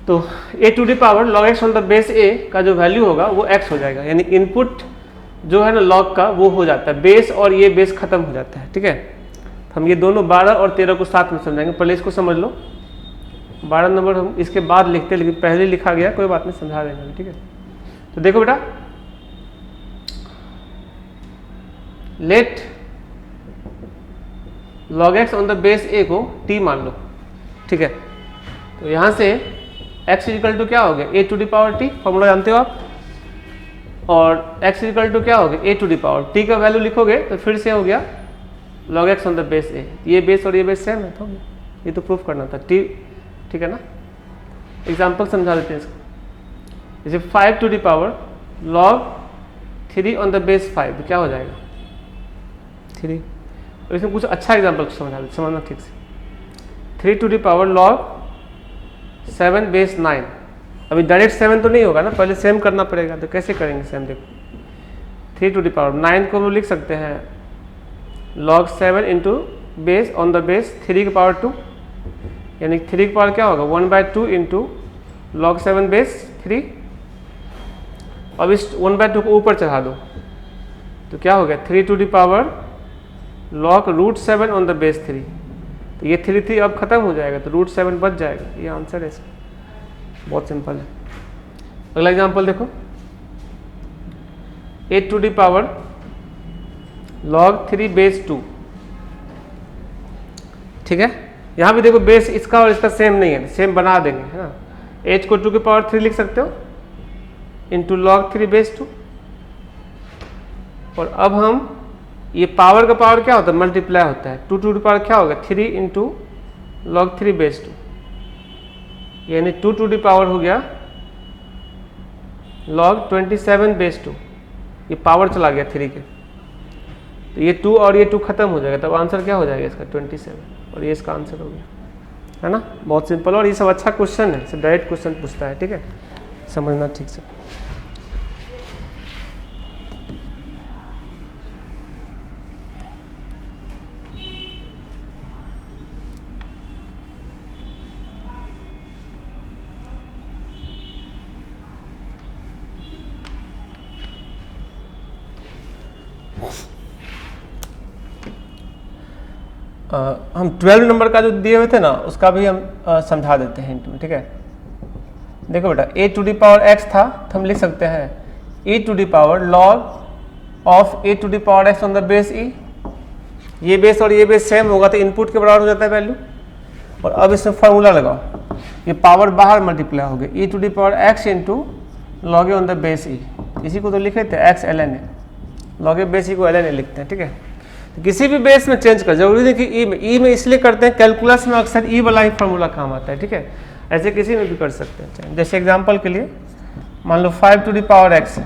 तो a to the power log x on the base a का जो value होगा वो x हो जाएगा, यानी इनपुट जो है ना log का वो हो जाता है, बेस और ये बेस खत्म हो जाता है। ठीक है, हम ये दोनों 12 और 13 को साथ में समझाएंगे, पहले इसको समझ लो। 12 नंबर हम इसके बाद लिखते हैं, लेकिन पहले लिखा गया, कोई बात नहीं, समझा देंगे। ठीक है, तो देखो बेटा, let log x on the base a को t मान लो। ठीक है, तो यहाँ से x इक्वल टू क्या हो गया, a to the power t, formula जानते हो आप, और x इक्वल टू क्या हो गया, a to the power t का वैल्यू लिखोगे तो फिर से हो गया log x on the base a। ये बेस और ये बेस सेम है, तो ये तो प्रूफ करना था t। ठीक है ना, एग्जाम्पल समझा देते हैं इसको। जैसे 5 to the power log 3 on the base 5 क्या हो जाएगा, 3। और इसमें कुछ अच्छा एग्जाम्पल समझना ठीक से। 3 to the power log 7 base 9। अभी डायरेक्ट 7 तो नहीं होगा ना, पहले सेम करना पड़ेगा, तो कैसे करेंगे सेम, देखो 3 टू दी पावर 9 को हम लिख सकते हैं log 7 into base on the base 3 की पावर 2, यानी 3 की पावर क्या होगा 1/2 इंटू log 7 बेस 3। अब इस 1/2 को ऊपर चढ़ा दो तो क्या हो गया 3 to the power log √7 on the base 3। तो ये 3 अब खत्म हो जाएगा, तो √7 बच जाएगा, ये आंसर है इसका, बहुत सिंपल है। अगला एग्जांपल देखो, 8 to the power log 3 base 2। ठीक है, यहाँ भी देखो बेस इसका और इसका सेम नहीं है, सेम बना देंगे, है ना। 8 को 2 की पावर 3 लिख सकते हो इंटू log 3 बेस 2। और अब हम ये पावर का पावर क्या होता है, मल्टीप्लाई होता है, 2 टू दी पावर क्या होगा 3 इंटू log 3 बेस 2, यानी 2 टू दी पावर हो गया log 27 बेस 2। ये पावर चला गया 3 के, तो ये 2 और ये 2 खत्म हो जाएगा, तब आंसर क्या हो जाएगा इसका 27, और ये इसका आंसर हो गया, है ना। बहुत सिंपल, और ये सब अच्छा क्वेश्चन है, सब डायरेक्ट क्वेश्चन पूछता है। ठीक है, समझना ठीक से। हम 12 नंबर का जो दिए हुए थे ना, उसका भी हम समझा देते हैं हिंट में। ठीक है, देखो बेटा, a to the power x था, तो हम लिख सकते हैं e to the power log of a to the power x on the base e। ये बेस और ये बेस सेम होगा तो इनपुट के बराबर हो जाता है वैल्यू। और अब इसमें फार्मूला लगाओ, ये पावर बाहर मल्टीप्लाई हो गया, e to the power x into log on the base e। इसी को तो लिखे थे x ln a, log base e को ln a लिखते हैं। ठीक है, किसी भी बेस में चेंज कर, जरूरी नहीं कि ई में इसलिए करते हैं, कैलकुलस में अक्सर ई वाला ही फार्मूला काम आता है। ठीक है, ऐसे किसी में भी कर सकते हैं। जैसे एग्जांपल के लिए मान लो 5 टू दी पावर x है,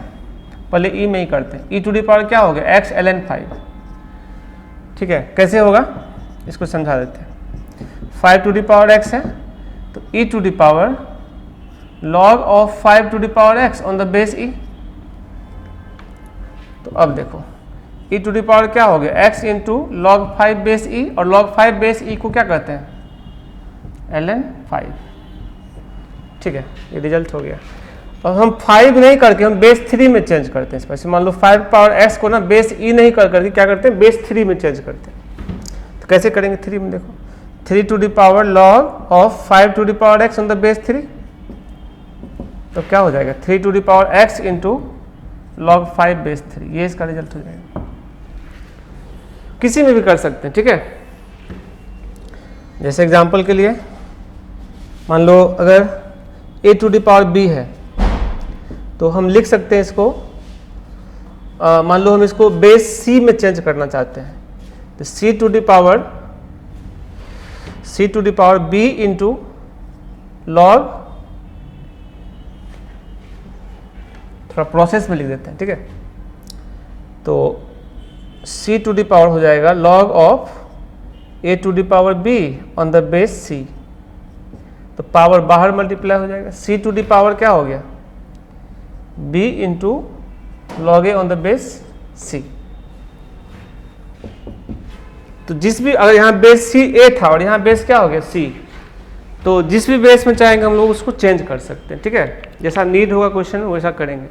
पहले ई में ही करते हैं, ई टू दी पावर क्या हो गया x ln 5। ठीक है, कैसे होगा इसको समझा देते हैं। 5 टू दी पावर x है तो e to the power log of 5 to the power x on the base e। तो अब देखो e टू दी पावर क्या हो गया x into log 5 base e, और log 5 बेस e को क्या कहते हैं ln 5। ठीक है, ये रिजल्ट हो गया। अब हम 5 नहीं करके हम बेस 3 में चेंज करते हैं। इसमें मान लो 5 पावर x को ना बेस e नहीं करके क्या करते हैं, बेस 3 में चेंज करते हैं। तो कैसे करेंगे 3 में, देखो 3 to the power log of 5 to the power x on the base 3। तो क्या हो जाएगा 3 to the power x into log 5 base 3, ये इसका रिजल्ट हो जाएगा। किसी में भी कर सकते हैं। ठीक है, जैसे एग्जांपल के लिए मान लो अगर a to the power b है, तो हम लिख सकते हैं इसको, मान लो हम इसको बेस c में चेंज करना चाहते हैं, तो c to the power b into log, थोड़ा प्रोसेस में लिख देते हैं। ठीक है, तो c टू दी पावर हो जाएगा log of a to the power b on the base c। तो पावर बाहर मल्टीप्लाई हो जाएगा, c टू दी पावर क्या हो गया b into log a on the base c। तो जिस भी, अगर यहाँ बेस c a था और यहाँ बेस क्या हो गया c, तो जिस भी बेस में चाहेंगे हम लोग उसको चेंज कर सकते हैं, ठीक है, जैसा नीड होगा क्वेश्चन में वैसा करेंगे।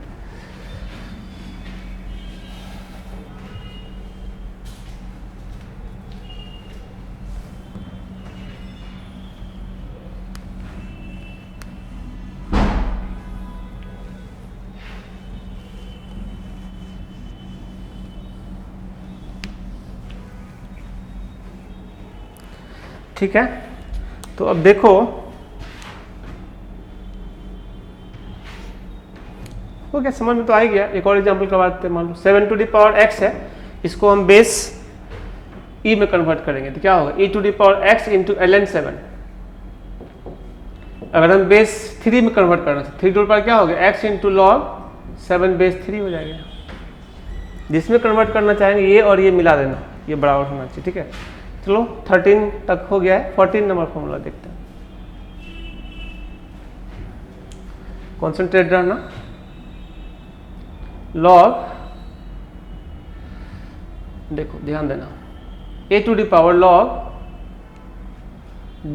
ठीक है, तो अब देखो वो क्या समझ में तो आ ही गया। एक और एग्जांपल करवाते हैं। मान लो 7 टू द पावर x है, इसको हम बेस e में कन्वर्ट करेंगे तो क्या होगा, e to the power x into ln7। अगर हम बेस 3 में कन्वर्ट करना है 3 टू द पावर क्या होगा, x इंटू लॉग 7 बेस 3 हो जाएगा। जिसमें कन्वर्ट करना चाहेंगे ये और ये मिला देना, ये बराबर होना चाहिए, ठीक है। चलो 13 तक हो गया है, 14 नंबर फॉर्मूला देखते हैं। कॉन्सेंट्रेट रहना, लॉग, देखो ध्यान देना, a to the power log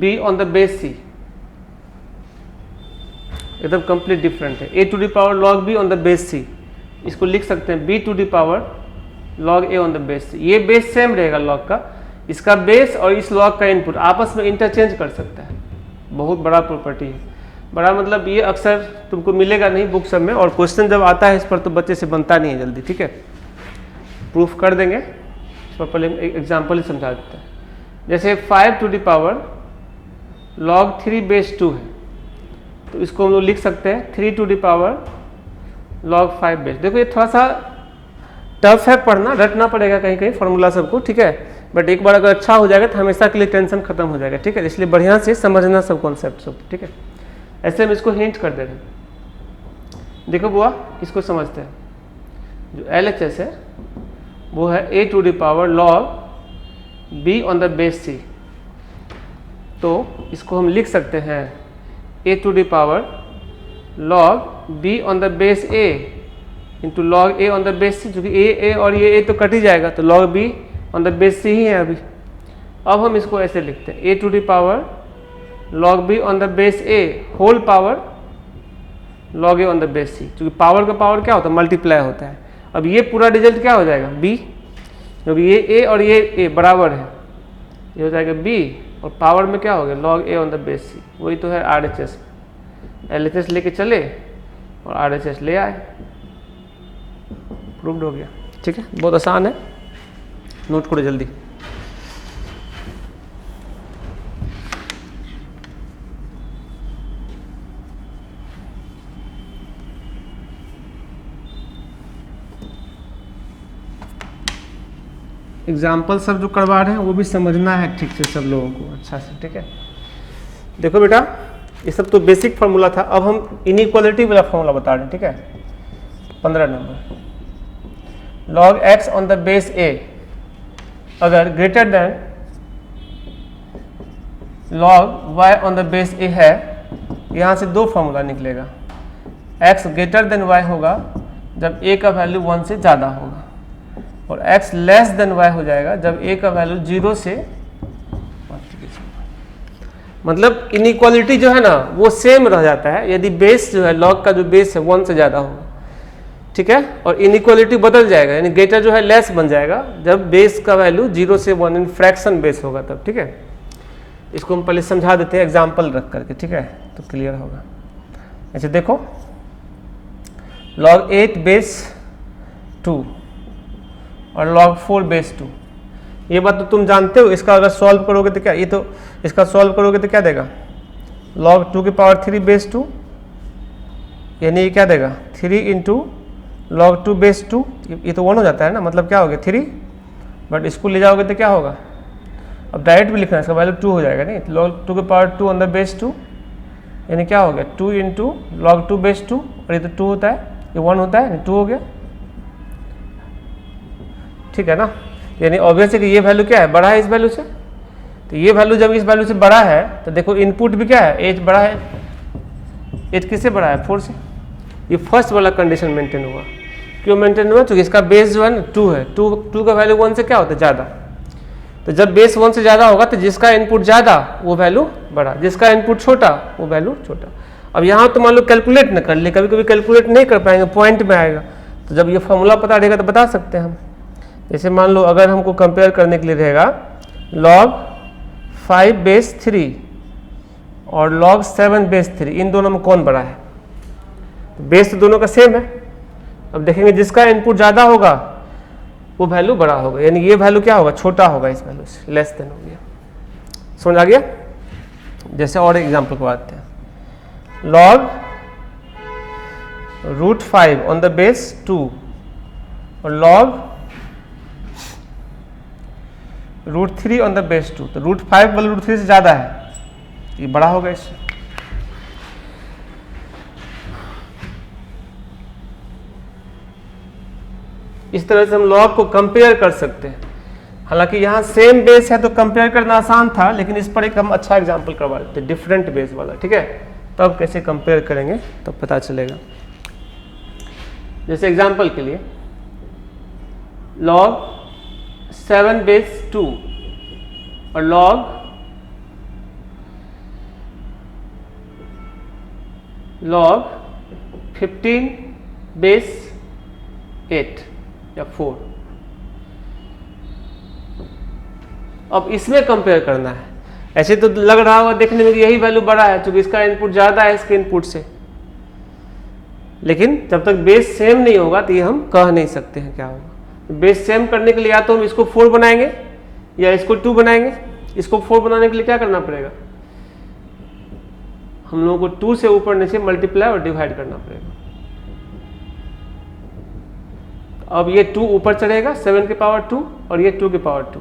b on the base c, एकदम कंप्लीट डिफरेंट है। a to the power log b on the base c, इसको लिख सकते हैं b to the power log a on the base c। ये base same रहेगा log का, इसका बेस और इस लॉग का इनपुट आपस में इंटरचेंज कर सकता है। बहुत बड़ा प्रॉपर्टी है, बड़ा मतलब ये अक्सर तुमको मिलेगा नहीं बुक सब में, और क्वेश्चन जब आता है इस पर तो बच्चे से बनता नहीं है जल्दी, ठीक है। प्रूफ कर देंगे, इस पर पहले एग्जाम्पल ही समझा देते हैं। जैसे 5 to the power log 3 base 2 है, तो इसको हम लोग लिख सकते हैं 3 to the power log 5 base. देखो ये थोड़ा सा टफ है पढ़ना, रटना पड़ेगा कहीं कहीं फॉर्मूला सबको, ठीक है, बट एक बार अगर अच्छा हो जाएगा तो हमेशा के लिए टेंशन खत्म हो जाएगा, ठीक है। इसलिए बढ़िया से समझना सब कॉन्सेप्ट सब, ठीक है। ऐसे हम इसको हिंट कर दे रहे हैं। देखो बुआ, इसको समझते हैं। जो LHS है वो है a to the power log b on the base c, तो इसको हम लिख सकते हैं a to the power log b on the base a into log a on the base c, क्योंकि a और ये a तो कट ही जाएगा, तो log b on the base c ही है अभी। अब हम इसको ऐसे लिखते हैं a to the power log b on the base a whole power log a on the base c, क्योंकि पावर का पावर क्या होता है, मल्टीप्लाई होता है। अब ये पूरा रिजल्ट क्या हो जाएगा, b, क्योंकि ये a और ये a बराबर है, ये हो जाएगा b, और पावर में क्या हो गया, log a on the base c। वही तो है RHS, LHS लेके चले और RHS ले आए, प्रूव्ड हो गया, ठीक है। बहुत आसान है, नोट करो जल्दी। एग्जाम्पल सब जो करवा रहे हैं वो भी समझना है ठीक से सब लोगों को अच्छा से, ठीक है। देखो बेटा, ये सब तो बेसिक फार्मूला था, अब हम इनइक्वालिटी वाला फार्मूला बता रहे हैं, ठीक है। 15 number, log x on the base a अगर greater then log y on the base a है, यहाँ से दो फार्मूला निकलेगा। x ग्रेटर देन y होगा जब a का वैल्यू 1 से ज़्यादा होगा, और x लेस देन y हो जाएगा जब a का वैल्यू 0 से, मतलब इनइक्वालिटी जो है ना वो सेम रह जाता है यदि बेस जो है लॉग का जो बेस है 1 से ज़्यादा होगा, ठीक है। और इनइक्वालिटी बदल जाएगा, यानी ग्रेटर जो है लेस बन जाएगा जब बेस का वैल्यू 0 से 1 इन फ्रैक्शन बेस होगा तब, ठीक है। इसको हम पहले समझा देते हैं एग्जाम्पल रख करके, ठीक है, तो क्लियर होगा। अच्छा देखो, लॉग 8 बेस 2 और log 4 बेस 2, ये बात तो तुम जानते हो। इसका अगर सॉल्व करोगे तो क्या, ये तो इसका सॉल्व करोगे तो क्या देगा, log 2 की पावर 3 बेस 2, यानी ये क्या देगा 3 इंटू log 2 बेस 2, ये तो 1 हो जाता है ना, मतलब क्या हो गया 3, बट इसको ले जाओगे तो क्या होगा, अब डायरेक्ट भी लिखना है, इसका वैल्यू 2 हो जाएगा नहीं, log 2 की पावर 2 ऑन द बेस 2, यानी क्या हो गया 2 इंटू log 2 बेस 2, और ये तो 2 होता है, ये 1 होता है, 2 हो गया, ठीक है ना। यानी ऑब्वियस है कि ये वैल्यू क्या है, बड़ा है इस वैल्यू से, तो ये वैल्यू जब इस वैल्यू से बड़ा है तो देखो इनपुट भी क्या है, एज बड़ा है, एज किससे बड़ा है 4 से, ये फर्स्ट वाला कंडीशन मेंटेन हुआ। क्यों मेंटेन हुआ, क्योंकि इसका बेस जो है ना 2 है, 2 का वैल्यू 1 से क्या होता है ज़्यादा, तो जब बेस 1 से ज़्यादा होगा तो जिसका इनपुट ज़्यादा वो वैल्यू बड़ा, जिसका इनपुट छोटा वो वैल्यू छोटा। अब यहाँ तो मान लो कैलकुलेट न कर ले, कभी कभी कैलकुलेट नहीं कर पाएंगे, पॉइंट में आएगा, तो जब ये फॉर्मूला पता रहेगा तो बता सकते हैं हम। जैसे मान लो अगर हमको कंपेयर करने के लिए रहेगा log 5 बेस 3 और log 7 बेस 3, इन दोनों में कौन बड़ा है? तो बेस तो दोनों का सेम है। अब देखेंगे जिसका इनपुट ज़्यादा होगा वो वैल्यू बड़ा होगा, यानी ये वैल्यू क्या होगा? छोटा होगा इस वैल्यू से, लेस देन हो गया। समझ आ गया? जैसे और एग्जांपल को आते हैं, log √5 ऑन द बेस 2 और log √3 ऑन द बेस 2, तो √5 वाला √3 से ज़्यादा है, ये बड़ा होगा इससे। इस तरह से हम लॉग को कंपेयर कर सकते हैं। हालांकि यहाँ सेम बेस है तो कंपेयर करना आसान था, लेकिन इस पर एक हम अच्छा एग्जांपल करवा देते हैं, डिफरेंट बेस वाला, ठीक है? तब कैसे कंपेयर करेंगे तब पता चलेगा। जैसे एग्जांपल के लिए log 7 बेस 2 और log 15 बेस 8 या 4, अब इसमें कंपेयर करना है। ऐसे तो लग रहा होगा देखने में कि यही वैल्यू बड़ा है क्योंकि इसका इनपुट ज़्यादा है इसके इनपुट से, लेकिन जब तक बेस सेम नहीं होगा तो ये हम कह नहीं सकते हैं क्या होगा। बेस सेम करने के लिए या तो हम इसको 4 बनाएंगे या इसको 2 बनाएंगे। इसको 4 बनाने के लिए क्या करना पड़ेगा? हम लोगों को 2 से ऊपर नीचे मल्टीप्लाई और डिवाइड करना पड़ेगा। अब ये 2 ऊपर चढ़ेगा 7 के पावर 2 और ये 2 के पावर 2।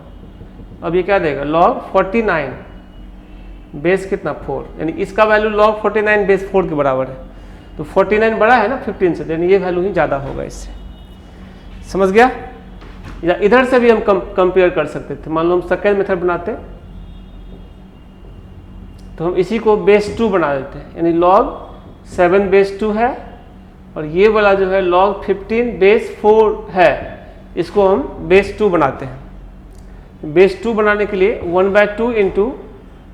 अब ये क्या देगा? log 49 बेस कितना? 4, यानी इसका वैल्यू log 49 बेस 4 के बराबर है। तो 49 बड़ा है ना 15 से, यानी ये वैल्यू ही ज़्यादा होगा इससे। समझ गया? या इधर से भी हम कंपेयर कर सकते थे। मान लो हम सेकेंड मेथड बनाते तो हम इसी को बेस 2 बना देते हैं, यानी log 7 बेस 2 है और ये वाला जो है log 15 बेस 4 है, इसको हम बेस 2 बनाते हैं। बेस 2 बनाने के लिए 1/2 इंटू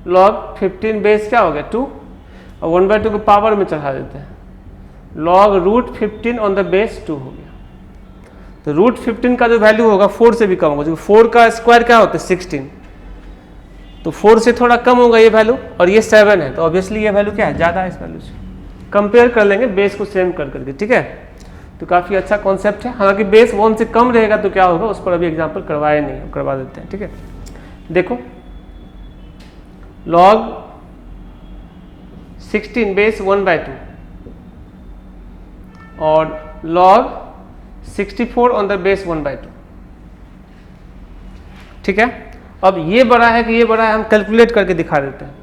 log 15 बेस क्या हो गया? 2, और 1/2 को पावर में चढ़ा देते हैं, log √15 ऑन द बेस 2 हो गया। तो √15 का जो वैल्यू होगा 4 से भी कम होगा, क्योंकि 4 का स्क्वायर क्या होता है? 16, तो 4 से थोड़ा कम होगा ये वैल्यू, और ये 7 है तो ऑब्वियसली ये वैल्यू क्या है? ज़्यादा है इस वैल्यू से। कंपेयर कर लेंगे बेस को सेम कर करके, ठीक है? तो काफ़ी अच्छा कॉन्सेप्ट है। हालांकि बेस 1 से कम रहेगा तो क्या होगा उस पर अभी एग्जांपल करवाए नहीं, करवा देते हैं, ठीक है? देखो log 16 बेस 1/2 और log 64 ऑन द बेस 1/2, ठीक है? अब ये बड़ा है कि ये बड़ा है, हम कैलकुलेट करके दिखा देते हैं।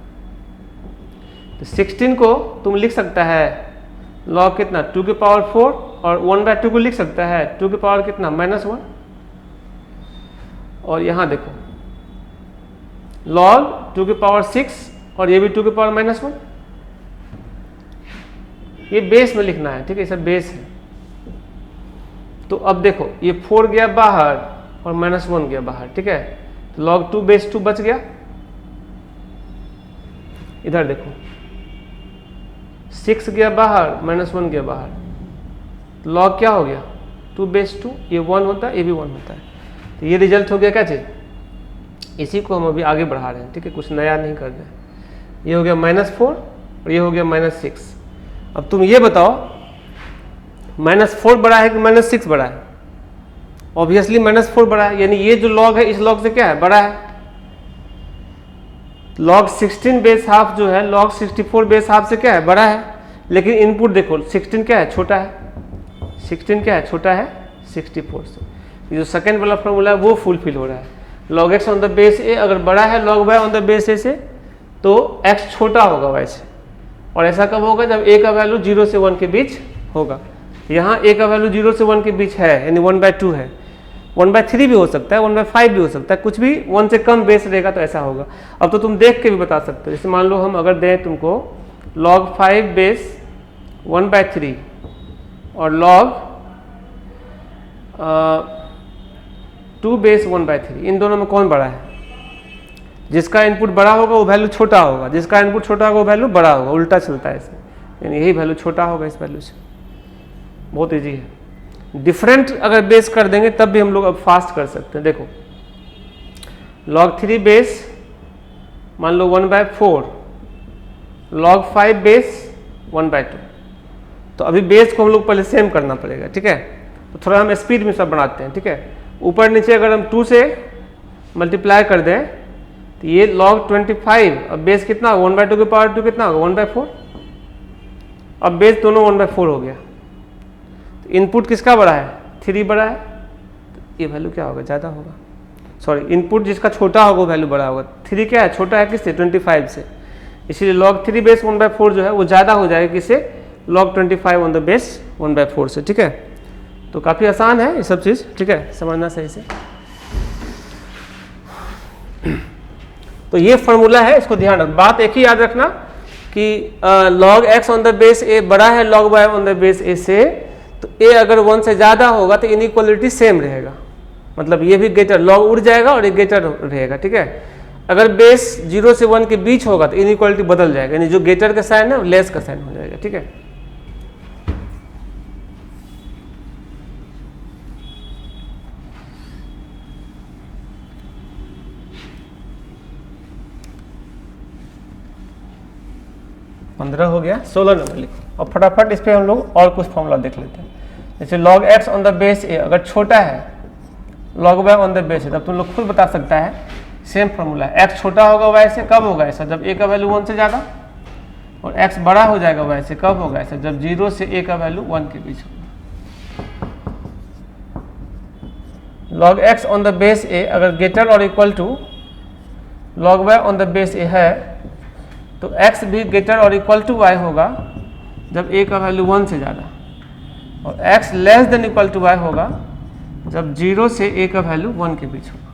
तो 16 को तुम लिख सकता है log कितना? 2 के पावर 4, और 1/2 को लिख सकता है 2 के पावर कितना? -1। और यहाँ देखो log 2 के पावर 6 और ये भी 2 के पावर -1। ये बेस में लिखना है, ठीक है? सब बेस है। तो अब देखो ये 4 गया बाहर और -1 गया बाहर, ठीक है? तो log 2 बेस 2 बच गया। इधर देखो 6 गया बाहर, -1 गया बाहर, तो log क्या हो गया? 2 बेस 2, ये 1 होता है, ये भी 1 होता है। तो ये रिजल्ट हो गया क्या चीज? इसी को हम अभी आगे बढ़ा रहे हैं, ठीक है? कुछ नया नहीं कर रहे हैं। ये हो गया -4 और ये हो गया -6। अब तुम ये बताओ -4 बड़ा है कि -6 बड़ा है? ऑब्वियसली -4 बड़ा है, यानी ये जो log है इस log से क्या है? बड़ा है। log 16 बेस हाफ जो है log 64 बेस हाफ से क्या है? बड़ा है। लेकिन इनपुट देखो 16 क्या है? छोटा है। 16 क्या है? छोटा है 64 से। ये जो सेकेंड वाला फॉर्मूला है वो फुलफिल हो रहा है। log x on the base a अगर बड़ा है log y on the base a से, तो x छोटा होगा y से। और ऐसा कब होगा? जब a का वैल्यू 0 से 1 के बीच होगा। यहाँ a का वैल्यू 0 से 1 के बीच है, यानी 1/2 है। 1/3 भी हो सकता है, 1/5 भी हो सकता है, कुछ भी 1 से कम बेस रहेगा तो ऐसा होगा। अब तो तुम देख के भी बता सकते हो। जैसे मान लो हम अगर दें तुमको log 5 बेस 1/3 और log 2 बेस 1/3, इन दोनों में कौन बड़ा है? जिसका इनपुट बड़ा होगा वो वैल्यू छोटा होगा, जिसका इनपुट छोटा होगा वो वैल्यू बड़ा होगा, उल्टा चलता है इसमें, यानी यही वैल्यू छोटा होगा इस वैल्यू से। बहुत ईजी है। डिफरेंट अगर बेस कर देंगे तब भी हम लोग अब फास्ट कर सकते हैं। देखो log 3 बेस मान लो 1/4, log 5 बेस 1/2। तो अभी बेस को हम लोग पहले सेम करना पड़ेगा, ठीक है। तो थोड़ा हम स्पीड में सब बनाते हैं, ठीक है। ऊपर नीचे अगर हम 2 से मल्टीप्लाई कर दें तो ये log 25, अब बेस कितना होगा 1/2 की पावर 2 कितना होगा 1/4। अब बेस दोनों 1/4 हो गया। तो इनपुट किसका बड़ा है 3 बड़ा है, तो ये वैल्यू क्या होगा ज़्यादा होगा। सॉरी, इनपुट जिसका छोटा होगा वो वैल्यू बड़ा होगा। 3 क्या है छोटा है किससे 25 से, इसीलिए log 3 बेस 1/4 जो है वो ज़्यादा हो जाएगा किससे log 25 ऑन द बेस 1/4 से, ठीक है। तो काफ़ी आसान है ये सब चीज़, ठीक है, समझना सही से। तो ये फॉर्मूला है, इसको ध्यान रख। बात एक ही याद रखना कि log x on the base a बड़ा है log y on the base a से, तो a अगर 1 से ज़्यादा होगा तो इनइक्वालिटी सेम रहेगा, मतलब ये भी ग्रेटर log उड़ जाएगा और ये ग्रेटर रहेगा, ठीक है। अगर बेस 0 से 1 के बीच होगा तो इनइक्वालिटी बदल जाएगा, यानी जो ग्रेटर का साइन है वो लेस का साइन हो जाएगा, ठीक है। पंद्रह हो गया, 16 नंबर लिखो। और फटाफट इस पर हम लोग और कुछ फॉर्मूला देख लेते हैं। जैसे log x on the base a अगर छोटा है log y on the base a, तब तुम लोग खुद बता सकता है, सेम फॉर्मूला है। x छोटा होगा y से, कब होगा ऐसा जब a का वैल्यू 1 से ज़्यादा, और x बड़ा हो जाएगा y से, कब होगा ऐसा जब 0 से a का वैल्यू 1 के बीच होगा। log x on the base a अगर ग्रेटर और equal to log y on the base a है, तो x भी ग्रेटर और इक्वल टू y होगा जब a का वैल्यू 1 से ज़्यादा, और x less than equal to y होगा जब 0 से a का वैल्यू 1 के बीच होगा।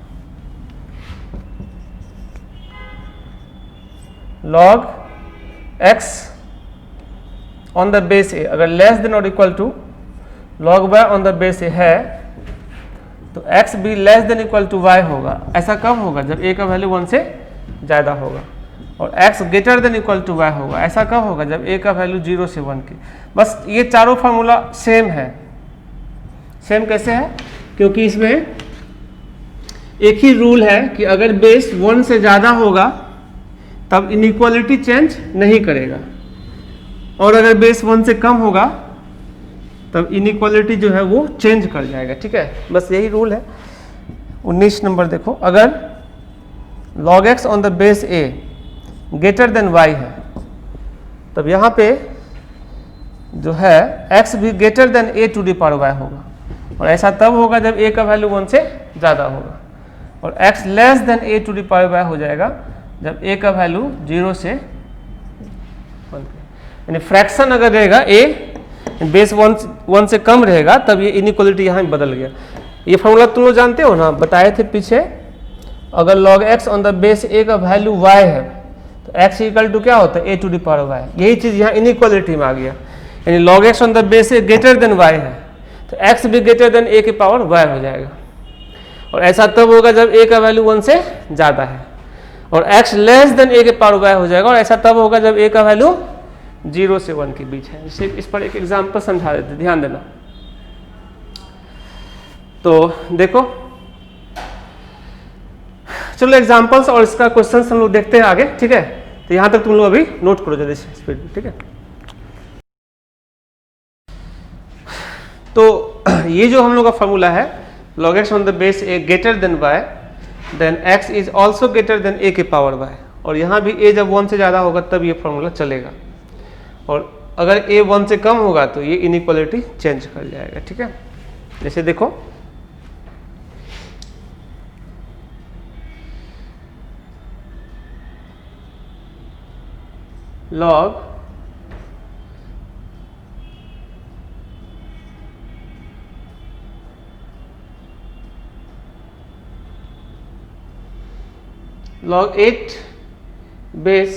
log x on the base a अगर लेस देन और equal to log y on the base a है, तो x भी less than equal to y होगा। ऐसा कब होगा जब a का वैल्यू 1 से ज़्यादा होगा, और x greater than equal to y होगा। ऐसा कब होगा जब a का वैल्यू 0 से 1 की। बस ये चारों फार्मूला सेम है। सेम कैसे है, क्योंकि इसमें एक ही रूल है कि अगर बेस 1 से ज़्यादा होगा तब इनइक्वालिटी चेंज नहीं करेगा, और अगर बेस 1 से कम होगा तब इनइक्वालिटी जो है वो चेंज कर जाएगा, ठीक है। बस यही रूल है। 19 नंबर देखो, अगर log x on the base a greater than y है, तब यहाँ पे जो है x भी greater than a to the power y होगा, और ऐसा तब होगा जब a का वैल्यू 1 से ज़्यादा होगा, और x less than a to the power y हो जाएगा जब a का वैल्यू 0 से 1, यानी फ्रैक्शन अगर रहेगा a बेस 1 से कम रहेगा तब ये इनइक्वालिटी यहाँ बदल गया। ये फॉर्मूला तुम लोग जानते हो ना, बताए थे पीछे। अगर log x on the base a का वैल्यू y है तो x इक्वल टू क्या होता है a to the power y। यही चीज़ यहाँ इनइक्वालिटी में आ गया, यानी log x on the base a greater than y है तो x भी ग्रेटर देन a की पावर y हो जाएगा, और ऐसा तब होगा जब a का वैल्यू 1 से ज़्यादा है, और x लेस देन a के पावर y हो जाएगा, और ऐसा तब होगा जब a का वैल्यू 0 से 1 के बीच है। इस पर एक एग्जाम्पल समझा देते, ध्यान देना। तो देखो, चलो एग्जाम्पल्स और इसका क्वेश्चन हम लोग देखते हैं आगे, ठीक है। तो यहाँ तक तुम लोग अभी नोट करो जल्दी से स्पीड में, ठीक है। तो ये जो हम लोग का फॉर्मूला है log x on the base a greater than y, then x is also greater than a के पावर y, और यहाँ भी a जब 1 से ज़्यादा होगा तब ये फॉर्मूला चलेगा, और अगर a 1 से कम होगा तो ये इनइक्वालिटी चेंज कर जाएगा, ठीक है। जैसे देखो, log log 8 base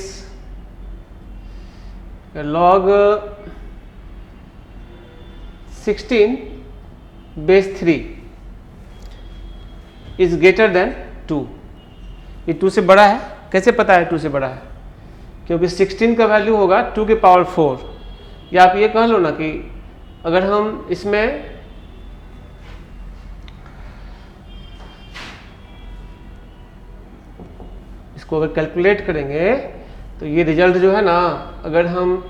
log 16 base 3 is greater then 2। ये 2 से बड़ा है। कैसे पता है 2 से बड़ा है? क्योंकि 16 का वैल्यू होगा 2 की पावर 4, या आप ये कह लो ना कि अगर हम इसमें इसको अगर कैलकुलेट करेंगे तो ये रिजल्ट जो है ना, अगर हम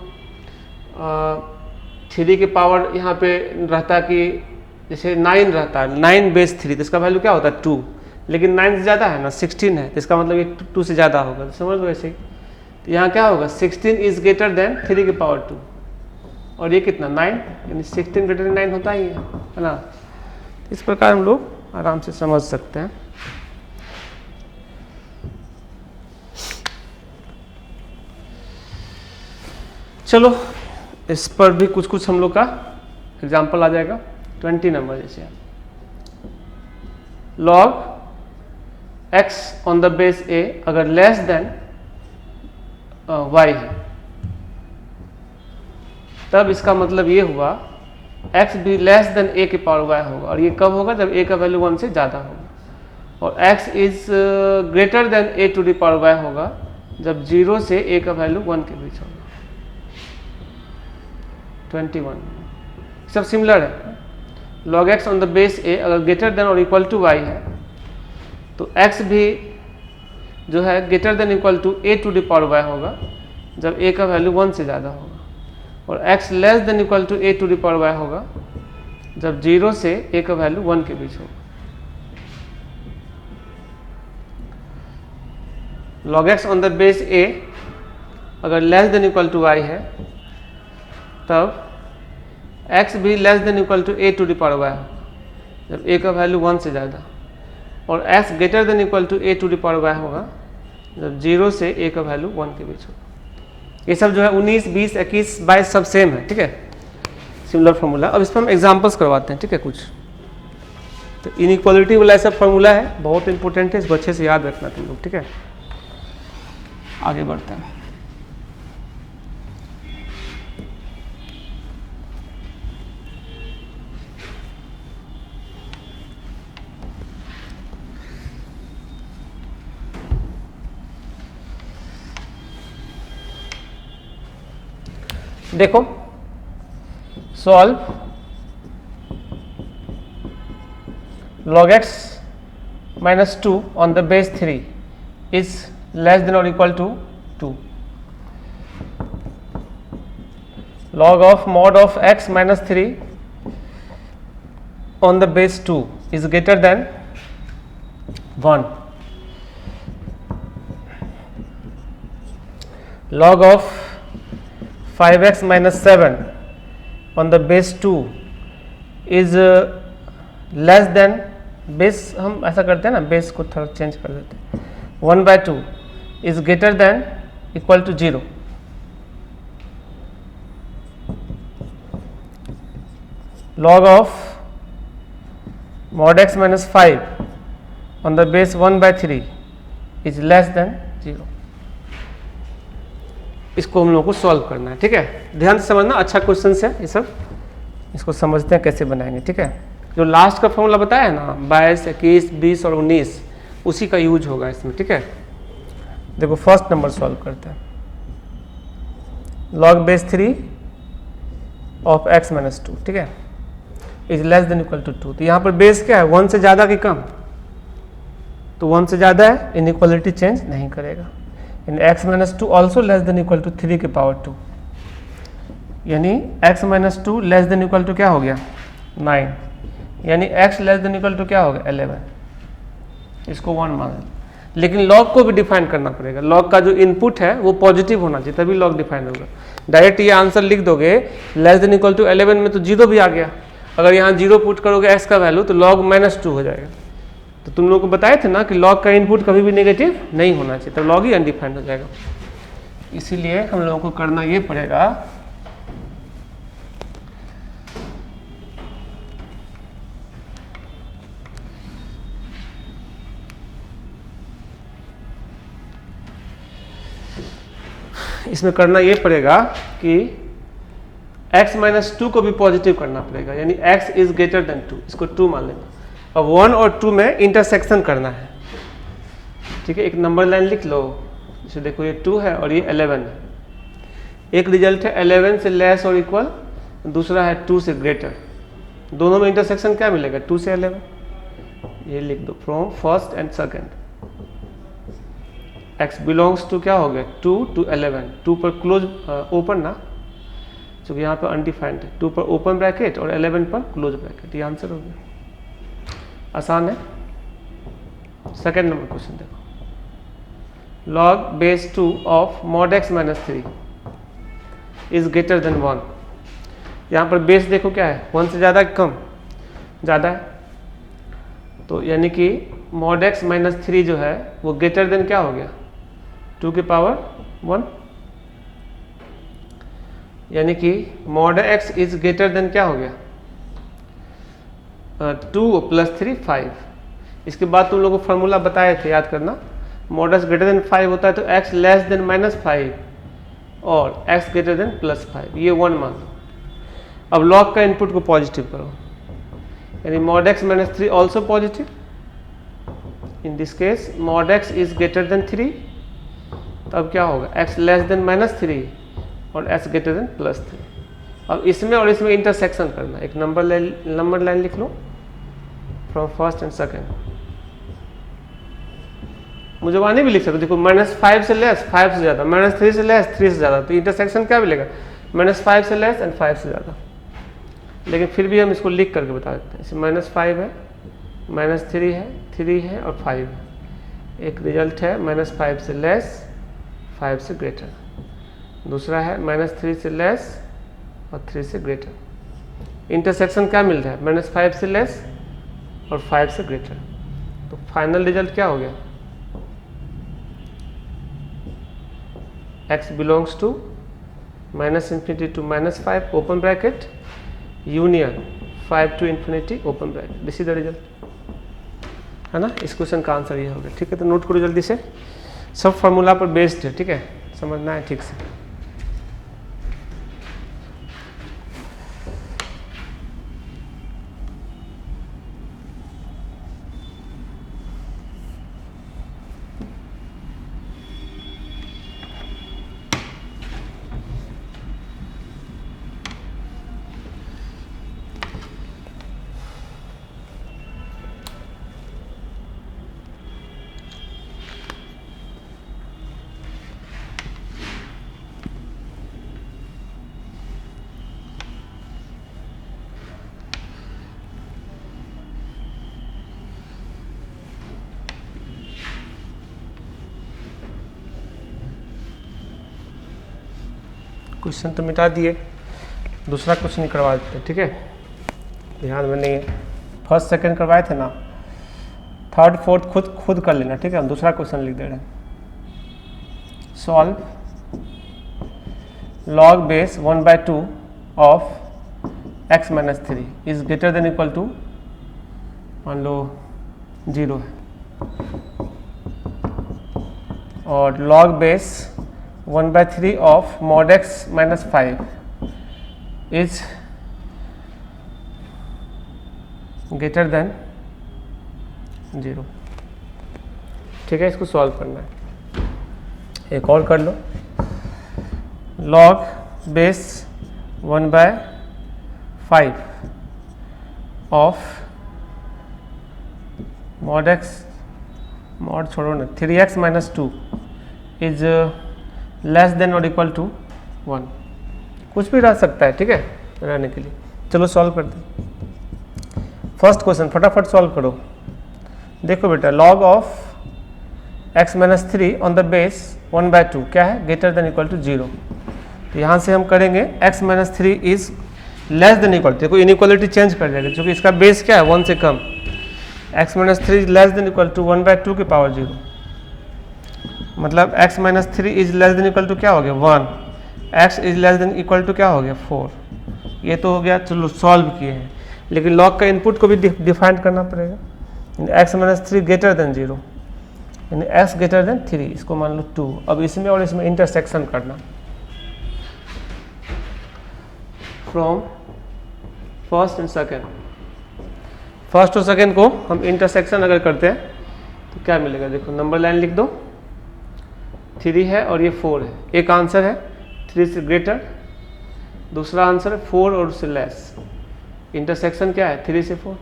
3 की पावर यहाँ पे रहता कि जैसे 9 रहता है, 9 बेस 3, तो इसका वैल्यू क्या होता है 2, लेकिन 9 से ज़्यादा है ना, 16 है, तो इसका मतलब ये 2 से ज़्यादा होगा। तो समझ लो ऐसे ही, तो यहाँ क्या होगा 16 इज ग्रेटर देन 3 की पावर 2, और ये कितना 9, यानी 16 ग्रेटर देन 9 होता ही है ना। इस प्रकार हम लोग आराम से समझ सकते हैं। चलो इस पर भी कुछ कुछ हम लोग का एग्जाम्पल आ जाएगा। 20 नंबर जैसे log x on the base a अगर लेस देन y है, तब इसका मतलब ये हुआ x भी लेस देन a की पावर y होगा, और ये कब होगा? जब a का वैल्यू 1 से ज़्यादा होगा, और x is greater than a to the power y होगा जब 0 से a का वैल्यू 1 के बीच होगा। 21 सब सिमिलर है। log x on the base a अगर ग्रेटर देन और इक्वल टू y है, तो x भी जो है greater than equal to a to the power y होगा जब a का वैल्यू 1 से ज़्यादा होगा, और x less than equal to a to the power y होगा जब 0 से a का वैल्यू 1 के बीच होगा। log x on the base a अगर less than equal to y है, तब x भी less than equal to a to the power y होगा जब a का वैल्यू 1 से ज़्यादा, और x greater than equal to a to the power y होगा जब 0 से a का वैल्यू 1 के बीच होगा। ये सब जो है 19, 20, 21, 22 सब सेम है, ठीक है, सिमिलर फार्मूला। अब इस पर हम एग्जांपल्स करवाते हैं, ठीक है। कुछ तो इनइक्वालिटी वाला ऐसा फार्मूला है, बहुत इंपॉर्टेंट है, इसको अच्छे से याद रखना तुम लोग, ठीक है। आगे बढ़ते हैं। देखो solve log x minus 2 on the base 3 is less than or equal to 2. Log of mod of x minus 3 on the base 2 is greater than 1. Log of 5x minus 7 on the base 2 is less than base, हम ऐसा करते हैं ना, base को थोड़ा change कर देते हैं, 1/2 is greater than equal to 0. log of mod x minus 5 on the base 1/3 is less than 0. इसको हम लोगों को सॉल्व करना है, ठीक है। ध्यान से समझना, अच्छा क्वेश्चन है ये सब, इसको समझते हैं कैसे बनाएंगे, ठीक है। जो लास्ट का फॉर्मूला बताया ना 22, 21, 20 और 19, उसी का यूज होगा इसमें, ठीक है। देखो फर्स्ट नंबर सॉल्व करते हैं। log base 3 of x minus 2, ठीक है, is less than equal to 2। तो यहाँ पर बेस क्या है, 1 से ज़्यादा कि कम? तो 1 से ज़्यादा है, इनइक्वालिटी चेंज नहीं करेगा। इन x minus 2 also less than equal to 3 की पावर 2, यानी x minus 2 less than equal to क्या हो गया 9, यानी x less than equal to क्या हो गया 11, इसको 1 मान लें। लेकिन लॉग को भी डिफाइन करना पड़ेगा, लॉग का जो इनपुट है वो पॉजिटिव होना चाहिए तभी लॉग डिफाइन होगा। डायरेक्ट ये आंसर लिख दोगे लेस देन इक्वल टू 11 में तो 0 भी आ गया, अगर यहाँ 0 पुट करोगे x का वैल्यू तो log -2 हो जाएगा। तो तुम लोग को बताए थे ना कि लॉग का इनपुट कभी भी नेगेटिव नहीं होना चाहिए, तो लॉग ही अनडिफाइंड हो जाएगा। इसीलिए हम लोगों को करना ये पड़ेगा इसमें करना ये पड़ेगा कि x माइनस 2 को भी पॉजिटिव करना पड़ेगा, यानी x इज ग्रेटर देन 2, इसको 2 मान लेना। अब 1 और 2 में इंटरसेक्शन करना है, ठीक है, एक नंबर लाइन लिख लो। जैसे देखो ये 2 है और ये 11 है। एक रिजल्ट है 11 से लेस और इक्वल, दूसरा है 2 से ग्रेटर। दोनों में इंटरसेक्शन क्या मिलेगा? 2 से 11। ये लिख दो from first and second. x belongs to क्या हो गया? 2 to 11। 2 पर क्लोज ओपन ना, क्योंकि यहाँ पर अनडिफाइंड है। 2 पर ओपन ब्रैकेट और 11 पर क्लोज ब्रैकेट। ये आंसर हो गया, आसान है। सेकेंड नंबर क्वेश्चन देखो, log base 2 of mod x minus 3 is greater than 1। यहाँ पर बेस देखो क्या है, 1 से ज़्यादा कम? ज़्यादा है, तो यानी कि mod x माइनस 3 जो है वो ग्रेटर देन क्या हो गया? 2 की पावर 1। यानी कि mod x is greater than क्या हो गया? 2 + 3 5। इसके बाद तुम लोगों को फार्मूला बताए थे, याद करना। mod x ग्रेटर देन 5 होता है तो x लेस देन -5 और x ग्रेटर देन +5, ये 1 मान लो। अब लॉग का इनपुट को पॉजिटिव करो, यानी mod x minus 3 also positive. In this case mod x is greater then 3, तब क्या होगा? x लेस देन -3 और x ग्रेटर देन +3। अब इसमें और इसमें इंटरसेक्शन करना। एक नंबर लाइन लिख लो फ्रॉम फर्स्ट एंड सेकेंड। मुझे वहाँ नहीं भी लिख सकते, देखो -5 से लेस, 5 से ज़्यादा, -3 से लेस, 3 से ज़्यादा, तो इंटरसेक्शन क्या मिलेगा? -5 से लेस एंड 5 से ज़्यादा। लेकिन फिर भी हम इसको लिख करके बता देते हैं। इसे -5 है, -3 है, 3 है और 5 है। एक रिजल्ट है -5 से लेस, 5 से ग्रेटर। दूसरा है -3 से लेस और 3 से ग्रेटर। इंटरसेक्शन क्या मिल रहा है? -5 से लेस और 5 से ग्रेटर। तो फाइनल रिजल्ट क्या हो गया? x belongs to -∞ to -5 open bracket union 5 to ∞ open bracket. This is the result, है ना। इस क्वेश्चन का आंसर ये हो गया। ठीक है, तो नोट करो जल्दी से, सब फार्मूला पर बेस्ड है। ठीक है, समझना है ठीक से। क्वेश्चन तो मिटा दिए, दूसरा क्वेश्चन ही करवा देते हैं। ठीक है, ध्यान में नहीं है। फर्स्ट सेकंड करवाए थे ना, थर्ड फोर्थ खुद कर लेना। ठीक है, हम दूसरा क्वेश्चन लिख दे रहे हैं। Solve log base 1/2 of x minus 3 is greater than equal to, मान लो 0 है, और log base 1/3 of mod x minus 5 is greater than 0। ठीक है, इसको सॉल्व करना है। एक और कर लो, log base 1/5 of mod x, mod छोड़ो ना, 3x minus 2 is less than और इक्वल टू 1। कुछ भी रह सकता है, ठीक है, रहने के लिए। चलो सॉल्व करते हैं। फर्स्ट क्वेश्चन फटाफट सॉल्व करो। देखो बेटा, log of x minus 3 on the base 1/2 क्या है? Greater than equal to 0। तो यहाँ से हम करेंगे x minus 3 is less than equal, देखो इनइक्वालिटी चेंज कर जाएगा, क्योंकि इसका बेस क्या है? 1 से कम। x minus 3 is less than equal to 1/2 की पावर 0, मतलब x minus 3 is less than equal to क्या हो गया? 1। x is less than equal to क्या हो गया? 4। ये तो हो गया, चलो सॉल्व किए हैं, लेकिन लॉग का इनपुट को भी डिफाइन करना पड़ेगा। x माइनस 3 ग्रेटर देन 0, यानी x ग्रेटर देन 3, इसको मान लो 2। अब इसमें और इसमें इंटरसेक्शन करना from first and second. First और सेकेंड को हम इंटरसेक्शन अगर करते हैं तो क्या मिलेगा, देखो नंबर लाइन लिख दो, 3 है और ये 4 है। एक आंसर है 3 से ग्रेटर, दूसरा आंसर है 4 और उससे लेस। इंटरसेक्शन क्या है 3 से 4,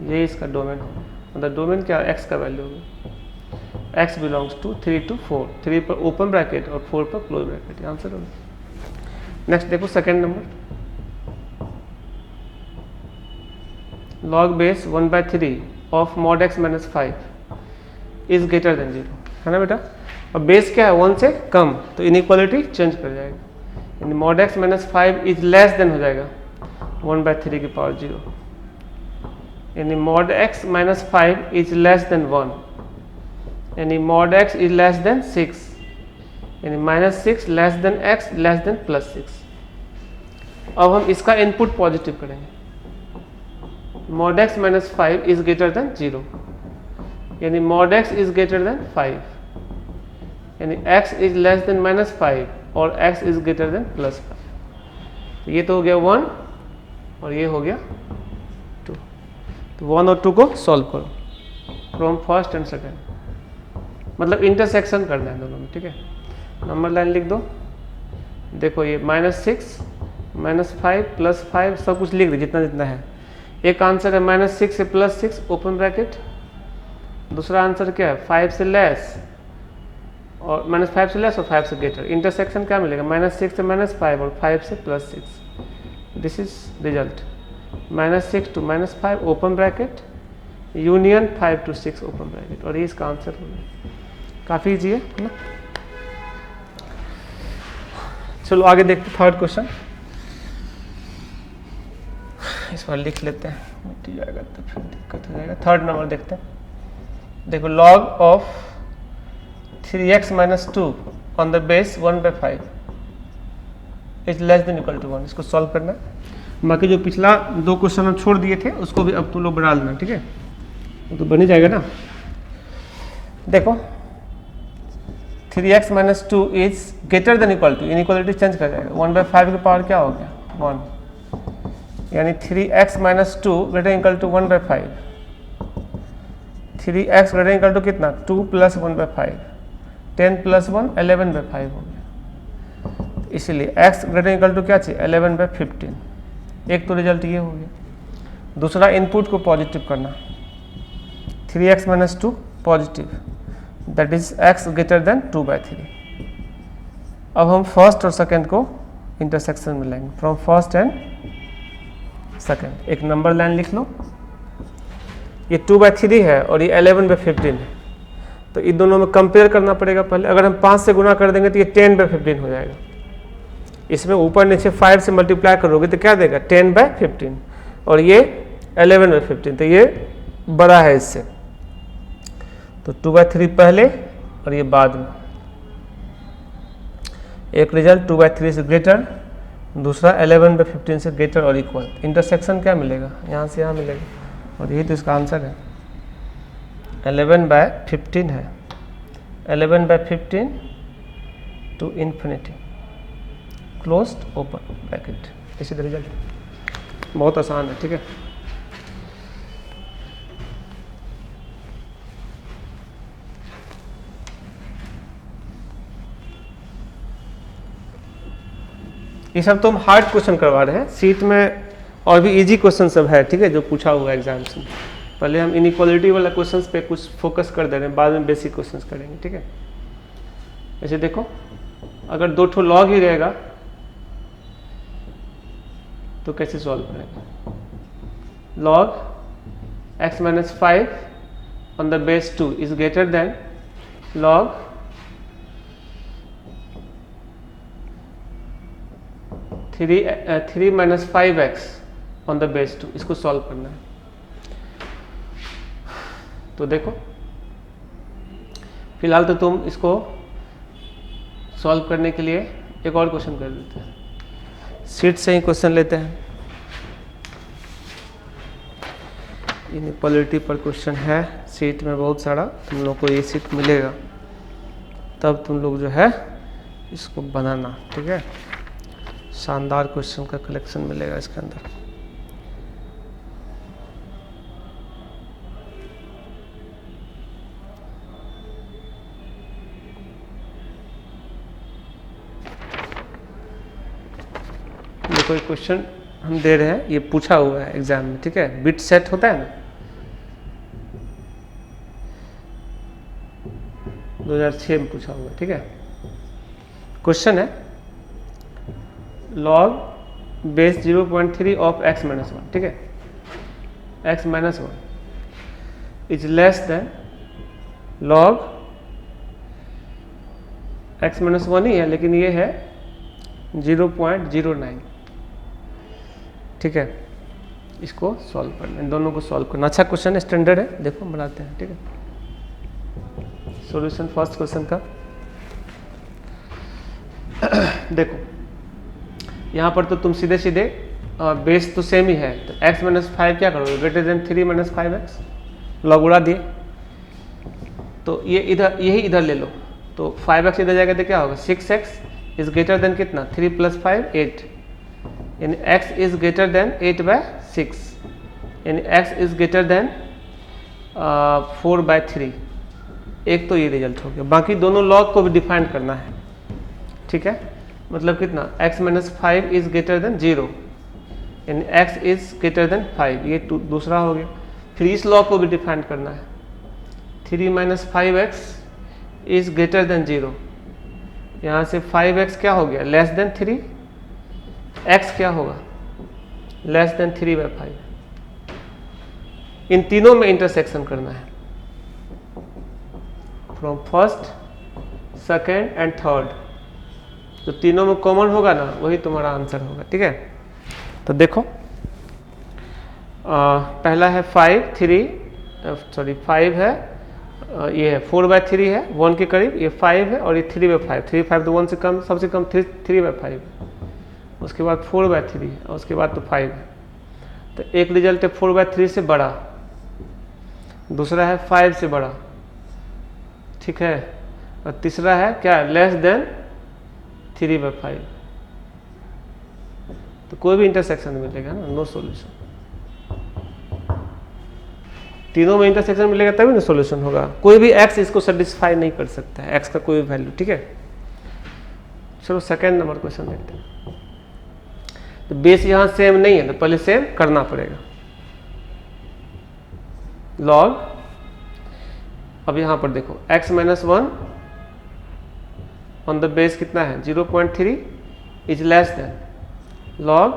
ये इसका डोमेन होगा। मतलब डोमेन क्या है, x का वैल्यू होगा, x बिलोंग्स टू 3 to 4, 3 पर ओपन ब्रैकेट और 4 पर क्लोज ब्रैकेट, ये आंसर होगा। नेक्स्ट देखो second number, log base 1/3 of mod x minus 5 is greater than 0, है ना बेटा। अब बेस क्या है 1 से कम, तो इनइक्वालिटी चेंज कर जाएगा, यानी mod x minus 5 is less then हो जाएगा 1/3 की पावर 0, यानी mod x minus 5 is less then 1, यानी mod x is less then 6, यानी -6 less than x less then +6। अब हम इसका इनपुट पॉजिटिव करेंगे, mod x minus 5 is greater than 0, यानी mod x is greater than 5, यानी x is less than -5 और x is greater than +5। तो ये तो हो गया 1 और ये हो गया 2। तो 1 और 2 को सॉल्व करो फ्रॉम फर्स्ट एंड सेकेंड, मतलब इंटरसेक्शन करना है दोनों में, ठीक है। नंबर लाइन लिख दो, देखो ये -6 -5 +5 सब कुछ लिख दो जितना जितना है। एक आंसर है -6 से +6 ओपन ब्रैकेट, दूसरा आंसर क्या है 5 से लेस और -5 से लेस और 5 से ग्रेटर। इंटरसेक्शन क्या मिलेगा -6 से -5 और 5 से +6। This is result, -6 to -5 open bracket union 5 to 6 open bracket, और ये इसका आंसर होगा। काफ़ी ईजी है ना। चलो आगे देखते हैं थर्ड क्वेश्चन, इस बार लिख लेते हैं, मिट जाएगा तो फिर दिक्कत हो जाएगा। थर्ड नंबर देखते हैं, देखो log of 3x minus 2 on the base 1/5 is less than equal to 1। इसको सॉल्व करना है। बाकी जो पिछला 2 क्वेश्चन हम छोड़ दिए थे उसको भी अब तुम लोग बढ़ा लेना, ठीक है, तो बन ही जाएगा ना। देखो 3x minus 2 is greater than equal to, inequality change कर जाएगा, 1/5 की पावर क्या हो गया 1, यानी 3x minus 2 greater equal to 1/5। 3x greater equal to कितना 2 + 1/5, 10 + 1 11/5 हो गया। इसलिए x ग्रेटर इक्वल टू क्या चाहिए 11/15। एक तो रिजल्ट ये हो गया। दूसरा इनपुट को पॉजिटिव करना, 3x minus 2 positive, that is x greater then 2/3। अब हम फर्स्ट और सेकेंड को इंटरसेक्शन में लाएंगे फ्रॉम फर्स्ट एंड सेकेंड। एक नंबर लाइन लिख लो, ये 2/3 है और ये 11/15 है, तो इन दोनों में कंपेयर करना पड़ेगा पहले। अगर हम 5 से गुना कर देंगे तो ये 10/15 हो जाएगा। इसमें ऊपर नीचे 5 से मल्टीप्लाई करोगे तो क्या देगा 10/15, और ये 11/15, तो ये बड़ा है इससे, तो 2/3 पहले और ये बाद में। एक रिजल्ट 2/3 से ग्रेटर, दूसरा 11/15 से ग्रेटर और इक्वल। इंटरसेक्शन क्या मिलेगा यहाँ से यहाँ मिलेगा, और यही तो इसका आंसर है 11/15 है, 11/15 to infinity closed open bracket. इसी तरह रिजल्ट बहुत आसान है, ठीक है। ये सब तो हम हार्ड क्वेश्चन करवा रहे हैं, सीट में और भी इजी क्वेश्चन सब है, ठीक है, जो पूछा हुआ एग्जाम्स में। पहले हम इनइक्वालिटी वाला क्वेश्चंस पे कुछ फोकस कर दे रहे हैं, बाद में बेसिक क्वेश्चंस करेंगे, ठीक है। ऐसे देखो, अगर 2 ठो लॉग ही रहेगा तो कैसे सॉल्व करेंगे। Log x minus 5 on the base 2 is greater than log 3 minus 5x on the base 2। इसको सॉल्व करना है। तो देखो फिलहाल तो तुम इसको सॉल्व करने के लिए एक और क्वेश्चन कर देते हैं, सीट से ही क्वेश्चन लेते हैं। इनइक्वालिटी पर क्वेश्चन है सीट में बहुत सारा, तुम लोग को ये सीट मिलेगा तब तुम लोग जो है इसको बनाना, ठीक है। शानदार क्वेश्चन का कलेक्शन मिलेगा इसके अंदर। देखो एक क्वेश्चन हम दे रहे हैं, ये पूछा हुआ है एग्जाम में, ठीक है, बिट सेट होता है ना, 2006 में पूछा हुआ है, ठीक है। क्वेश्चन है log base 0.3 of x minus 1, ठीक है, x minus 1 is less then log x minus 1 ही है, लेकिन ये है 0.09, ठीक है। इसको सॉल्व करना, इन दोनों को सॉल्व करना। अच्छा क्वेश्चन है, स्टैंडर्ड है, देखो बनाते हैं, ठीक है। सॉल्यूशन फर्स्ट क्वेश्चन का देखो, यहाँ पर तो तुम सीधे सीधे बेस तो सेम ही है, तो x माइनस 5 क्या करोगे, greater than 3 minus 5x, log उड़ा दिए, तो ये इधर, यही इधर ले लो, तो 5x इधर जाएगा तो क्या होगा, 6x इज ग्रेटर देन कितना, 3 प्लस 5 8, यानी x इज ग्रेटर देन 8/6, यानी x इज ग्रेटर देन 4/3। एक तो ये रिजल्ट हो गया, बाकी दोनों लॉग को भी डिफाइन करना है, ठीक है। मतलब कितना, x minus 5 is greater than 0, यानी x इज ग्रेटर देन 5, ये दूसरा हो गया। फिर इस लॉग को भी डिफाइन करना है, 3 minus 5x is greater than 0, यहाँ से 5x क्या हो गया, लेस देन 3, x क्या होगा, लेस देन 3/5। इन तीनों में इंटरसेक्शन करना है, from first, second and third, तो तीनों में कॉमन होगा ना, वही तुम्हारा आंसर होगा, ठीक है। तो देखो पहला है 5 है, ये है 4/3 है, 1 के करीब, ये 5 है, और ये 3/5, 3/5 तो 1 से कम, सबसे कम 3/5, उसके बाद 4/3 है, और उसके बाद तो 5 है। तो एक रिजल्ट है 4/3 से बड़ा, दूसरा है 5 से बड़ा, ठीक है, और तीसरा है क्या, लेस देन 3/5। तो कोई भी इंटरसेक्शन मिलेगा ना, नो सॉल्यूशन, तीनों में इंटरसेक्शन मिलेगा तभी ना सॉल्यूशन होगा। कोई भी x इसको सेटिस्फाई नहीं कर सकता है, x का कोई भी वैल्यू, ठीक है। चलो सेकेंड नंबर क्वेश्चन देखते हैं। तो बेस यहाँ सेम नहीं है, तो पहले सेम करना पड़ेगा। लॉग, अब यहाँ पर देखो x minus 1 on the base कितना है, 0.3 is less then log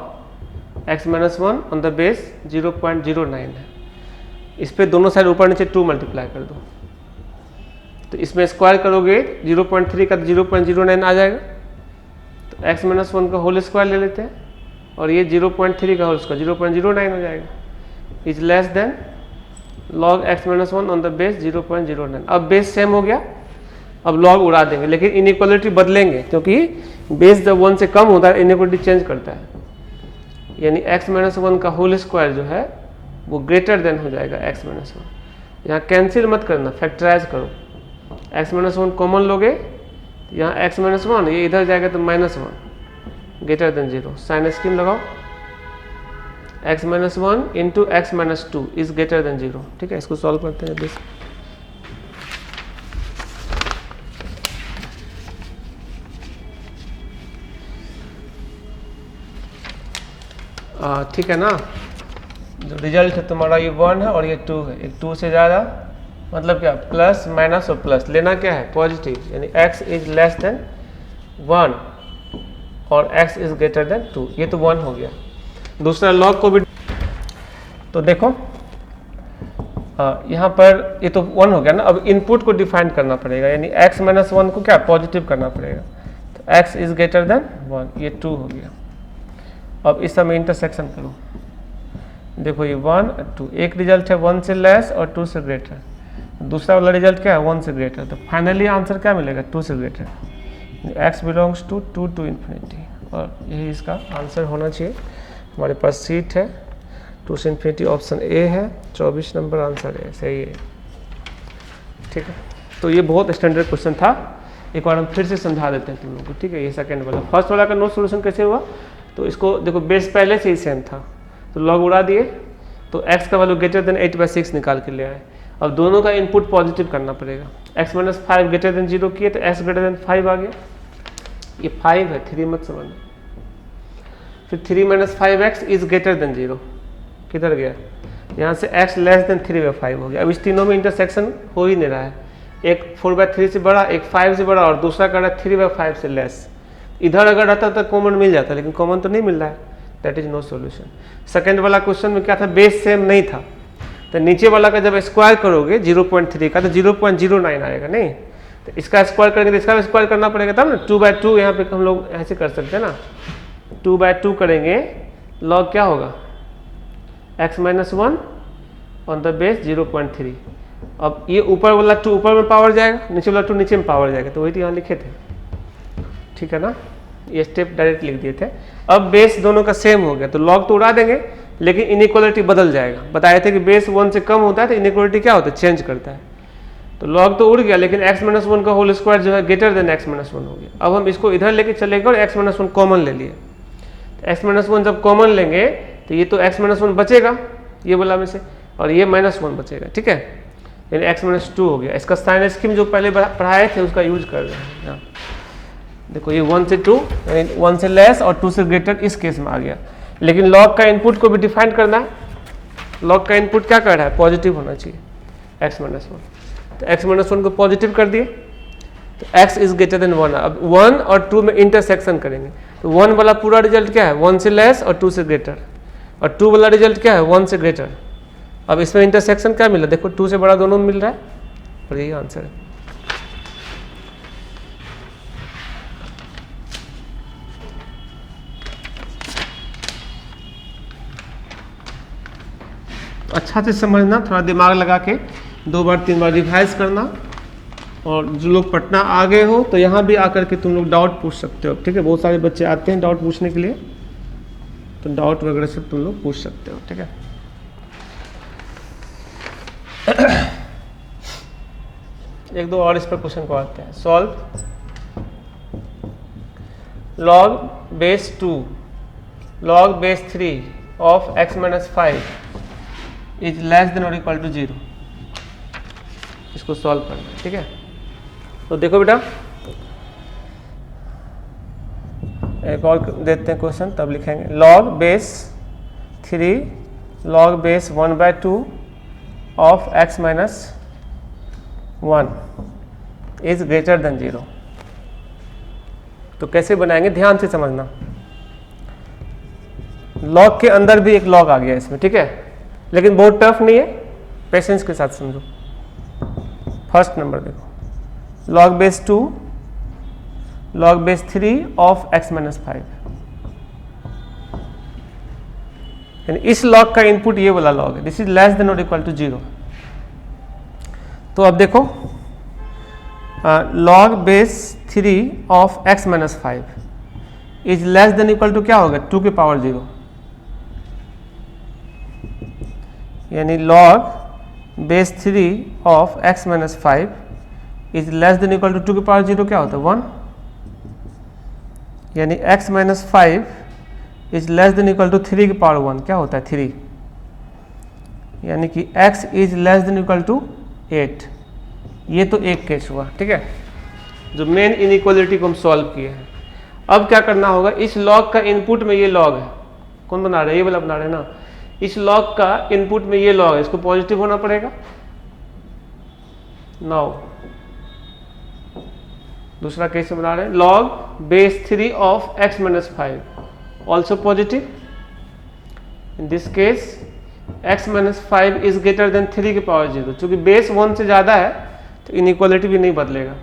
x minus 1 on the base 0.09 है। इस पे दोनों साइड ऊपर नीचे 2 मल्टीप्लाई कर दो, तो इसमें स्क्वायर करोगे 0.3 का 0.09 आ जाएगा, तो x माइनस 1 का होल स्क्वायर ले लेते हैं, और ये 0.3 का होल स्क्वायर 0.09 हो जाएगा, is less then log x minus 1 on the base 0.09। अब बेस सेम हो गया, अब लॉग उड़ा देंगे, लेकिन इनइक्वालिटी बदलेंगे, क्योंकि बेस जब 1 से कम होता है इनइक्वालिटी चेंज करता है, यानी x माइनस 1 का होल स्क्वायर जो है वो ग्रेटर देन हो जाएगा x माइनस 1। यहाँ कैंसिल मत करना, फैक्टराइज करो, x माइनस 1 कॉमन लोगे, यहाँ x माइनस 1 ये इधर जाएगा तो -1 ग्रेटर देन 0, साइन स्कीम लगाओ, x minus 1 into x minus 2 is greater than 0, ठीक है। इसको सॉल्व करते हैं जल्दी से। ठीक है ना, जो रिजल्ट है तुम्हारा ये 1 है और ये 2 है, एक 2 से ज़्यादा मतलब क्या, प्लस माइनस और प्लस लेना क्या है, पॉजिटिव, यानी x इज लेस देन 1 और x इज ग्रेटर देन 2, ये तो 1 हो गया। दूसरा लॉग को भी, तो देखो यहाँ पर ये तो 1 हो गया ना, अब इनपुट को डिफाइन करना पड़ेगा, यानी x माइनस 1 को क्या पॉजिटिव करना पड़ेगा, तो x इज ग्रेटर देन 1, ये 2 हो गया। अब इस समय इंटरसेक्शन करो, देखो ये 1 और 2, एक रिजल्ट है 1 से लेस और 2 से ग्रेटर, दूसरा वाला रिजल्ट क्या है 1 से ग्रेटर, तो फाइनली आंसर क्या मिलेगा 2 से greater, x belongs to 2 to infinity, और यही इसका आंसर होना चाहिए। हमारे पास सीट है 2 से इन्फिनिटी, ऑप्शन ए है, 24 नंबर आंसर है, सही है, ठीक है। तो ये बहुत स्टैंडर्ड क्वेश्चन था, एक बार हम फिर से समझा देते हैं तुम लोग को, ठीक है। ये सेकंड वाला, फर्स्ट वाला का नो सोल्यूशन कैसे हुआ, तो इसको देखो बेस पहले से ही सेम था, तो लॉग उड़ा दिए, तो x का वैल्यू ग्रेटर देन 8/6 निकाल के ले आए। अब दोनों का इनपुट पॉजिटिव करना पड़ेगा, x माइनस 5 ग्रेटर देन 0 किए तो x ग्रेटर देन 5 आ गया, ये 5 है, 3 मत समझना। फिर 3 minus 5x is greater than 0, किधर गया, यहाँ से x लेस देन 3/5 हो गया। अब इस तीनों में इंटरसेक्शन हो ही नहीं रहा है, एक 4/3 से बड़ा, एक 5 से बड़ा और दूसरा कर रहा है 3/5 से लेस। इधर अगर रहता तो कॉमन मिल जाता, लेकिन कॉमन तो नहीं मिल रहा है, that is no solution. Second वाला क्वेश्चन में क्या था, बेस सेम नहीं था, तो नीचे वाला का जब स्क्वायर करोगे 0.3 का तो 0.09 आएगा, नहीं तो इसका स्क्वायर करेंगे तो इसका भी स्क्वायर करना पड़ेगा तब ना। 2/2 यहाँ पे हम लोग ऐसे कर सकते हैं ना, 2/2 करेंगे, लॉग क्या होगा x - 1 ऑन द बेस 0.3। अब ये ऊपर वाला 2 ऊपर में पावर जाएगा, नीचे वाला 2 नीचे में पावर जाएगा, तो वही तो यहाँ लिखे थे, ठीक है ना, ये स्टेप डायरेक्ट लिख दिए थे। अब बेस दोनों का सेम हो गया तो लॉग तो उड़ा देंगे, लेकिन इनइक्वालिटी बदल जाएगा। बताए थे कि बेस 1 से कम होता है तो इनइक्वालिटी क्या होता है, चेंज करता है। तो लॉग तो उड़ गया, लेकिन x - 1 का होल स्क्वायर जो है ग्रेटर देन x - 1 हो गया। अब हम इसको इधर लेके चलेंगे और x - 1 कॉमन ले लिए, तो x - 1 जब कॉमन लेंगे तो ये तो x - 1 बचेगा ये वाला में से, और ये -1 बचेगा, ठीक है, यानी x - 2 हो गया। इसका साइन स्कीम जो पहले पढ़ाए थे उसका यूज कर रहे हैं यहाँ। देखो ये 1 से 2 यानी 1 से लेस और 2 से ग्रेटर इस केस में आ गया। लेकिन लॉग का इनपुट को भी डिफाइन करना है, लॉग का इनपुट क्या कर रहा है, पॉजिटिव होना चाहिए x - 1, तो x - 1 को पॉजिटिव कर दिए तो x इज ग्रेटर देन 1। अब 1 और 2 में इंटरसेक्शन करेंगे तो 1 वाला पूरा रिजल्ट क्या है, 1 से लेस और 2 से ग्रेटर, और 2 वाला रिजल्ट क्या है, 1 से ग्रेटर। अब इसमें इंटरसेक्शन क्या मिला, देखो 2 से बड़ा दोनों में मिल रहा है, और यही आंसर है। अच्छा से समझना, थोड़ा दिमाग लगा के 2 बार 3 बार रिवाइज करना, और जो लोग पटना आ गए हो तो यहाँ भी आकर के तुम लोग डाउट पूछ सकते हो, ठीक है, बहुत सारे बच्चे आते हैं डाउट पूछने के लिए, तो डाउट वगैरह सब तुम लोग पूछ सकते हो, ठीक है। एक दो और इस पर क्वेश्चन को आते हैं। Solve log base 2 log base 3 of x - 5 is less than और इक्वल टू 0। इसको सॉल्व करना है, ठीक है। तो देखो बेटा, एक और देते हैं क्वेश्चन तब लिखेंगे। log base 3 log base 1/2 of x - 1 is greater than 0। तो कैसे बनाएंगे, ध्यान से समझना। log के अंदर भी एक log आ गया इसमें, ठीक है, लेकिन बहुत टफ नहीं है, पेशेंस के साथ समझो। फर्स्ट नंबर देखो, log base 2 log base 3 of x - 5, यानी इस log का इनपुट ये वाला log है, दिस इज लेस देन और इक्वल टू 0। तो अब देखो log base 3 of x - 5 is less than equal to क्या होगा, 2 की पावर 0, यानी log base 3 of x - 5 is less than equal to 2 की पावर 0 क्या होता है, 1, यानी x - 5 is less than equal to 3 की पावर 1 क्या होता है, 3, यानी कि x is less than equal to 8। ये तो एक केस हुआ, ठीक है, जो मेन इनइक्वालिटी को हम सॉल्व किए हैं। अब क्या करना होगा, इस लॉग का इनपुट में ये लॉग है, कौन बना रहा है, ये वाला बना रहे हैं ना, इस लॉग का इनपुट में ये लॉग है, इसको पॉजिटिव होना पड़ेगा। नाउ दूसरा केस बना रहे हैं, log base 3 of x - 5 also positive। in this case x - 5 is greater than 3 की पावर 0। चूंकि बेस 1 से ज्यादा है तो इनइक्वालिटी भी नहीं बदलेगा,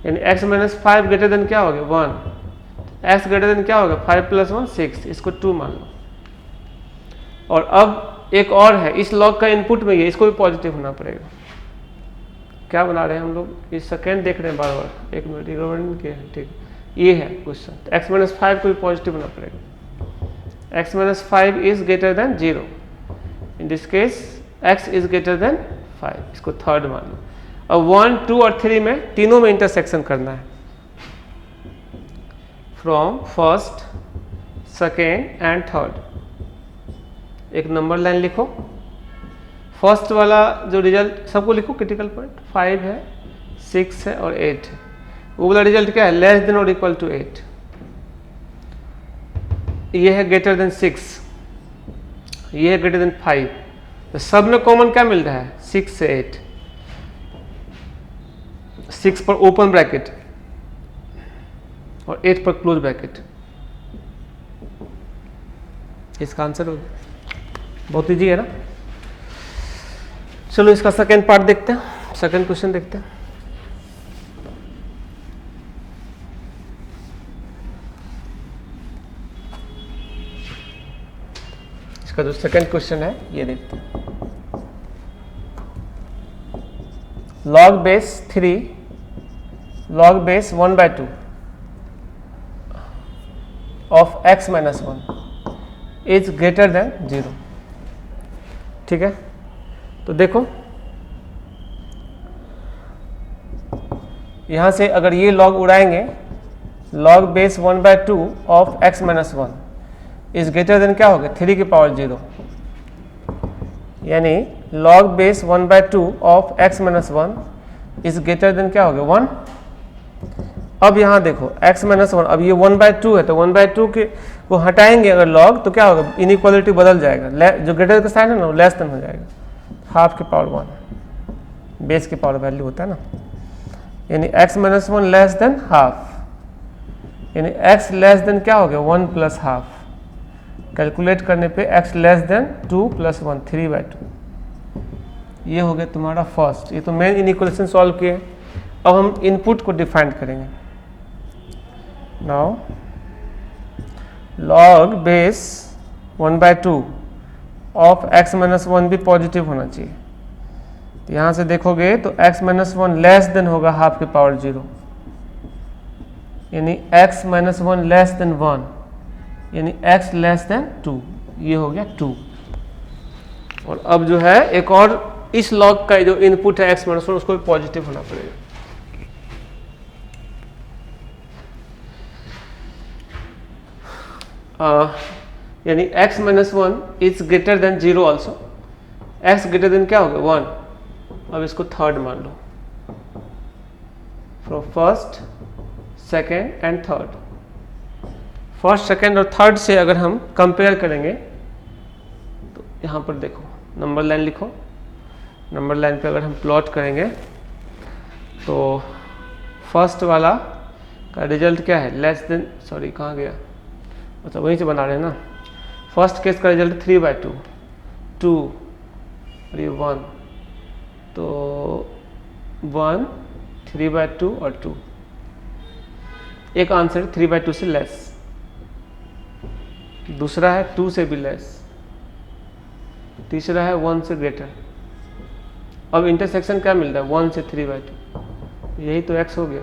यानी x - 5 ग्रेटर देन क्या हो गया, 1, x ग्रेटर देन क्या होगा, 5 + 1 6, इसको 2 मान लो। और अब एक और है, इस लॉग का इनपुट में ये, इसको भी पॉजिटिव होना पड़ेगा। क्या बना रहे हैं हम लोग, इस सेकेंड देख रहे हैं बार बार, एक मिनट गवर्नमेंट के है, ठीक, ये है क्वेश्चन। तो x - 5 को भी पॉजिटिव होना पड़ेगा। x - 5 is greater than 0, in this case x is greater then 5, इसको थर्ड मान लो। अब 1, 2 और 3 में तीनों में इंटरसेक्शन करना है, from first, second and third. एक नंबर लाइन लिखो, फर्स्ट वाला जो रिजल्ट सबको लिखो, क्रिटिकल पॉइंट 5 है, 6 है और 8 है, वो वाला रिजल्ट क्या है, लेस देन और इक्वल टू 8। ये है ग्रेटर देन 6, ये है ग्रेटर देन 5, तो सब में कॉमन क्या मिल रहा है 6 से 8, 6 पर ओपन ब्रैकेट और 8 पर क्लोज ब्रैकेट, इसका आंसर होगा। बहुत ईजी है ना। चलो इसका सेकंड पार्ट देखते हैं, सेकंड क्वेश्चन देखते हैं। इसका जो सेकंड क्वेश्चन है ये देखते हैं। log base 3 log base 1/2 of x minus 1 is greater than 0। ठीक है, तो देखो यहां से अगर ये log उड़ाएंगे, log base 1/2 of x minus 1 is greater than क्या होगा 3 की पावर 0, यानी log base 1/2 of x minus 1 is greater than क्या होगा 1। अब यहाँ देखो x minus 1, अब ये 1/2 है तो 1/2 के को हटाएंगे अगर log तो क्या होगा इनइक्वालिटी बदल जाएगा, जो ग्रेटर का साइन है ना वो लेस देन हो जाएगा, हाफ की पावर 1 बेस की पावर वैल्यू होता है ना, यानी x minus 1 less than half, यानी x लेस देन क्या हो गया 1 प्लस हाफ। कैलकुलेट करने पे x लेस देन 2 प्लस 1 3/2, ये हो गया तुम्हारा फर्स्ट। ये तो मेन इनइक्वेशन सॉल्व किए। अब हम इनपुट को डिफाइन करेंगे। Now log base 1/2 of x minus 1 भी पॉजिटिव होना चाहिए, तो यहाँ से देखोगे तो x minus 1 लेस देन होगा हाफ की पावर 0, यानी x minus 1 लेस देन 1, यानी x लेस देन 2, ये हो गया 2। और अब जो है एक और इस log का जो इनपुट है x minus 1 उसको भी पॉजिटिव होना पड़ेगा। यानी x minus 1 is greater than 0 also, x greater than क्या होगा 1। अब इसको थर्ड मान लो, from first second and third. First second और थर्ड से अगर हम कंपेयर करेंगे तो यहाँ पर देखो नंबर लाइन लिखो, नंबर लाइन पे अगर हम प्लॉट करेंगे तो फर्स्ट वाला का रिजल्ट क्या है लेस देन, सॉरी कहाँ गया, अच्छा वहीं से बना रहे हैं ना। फर्स्ट केस का रिजल्ट 3/2 2 और ये 1, तो 1 3/2 और 2, एक आंसर 3/2 से लेस, दूसरा है 2 से भी लेस, तीसरा है 1 से ग्रेटर। अब इंटरसेक्शन क्या मिल रहा है 1 से 3/2, यही तो x हो गया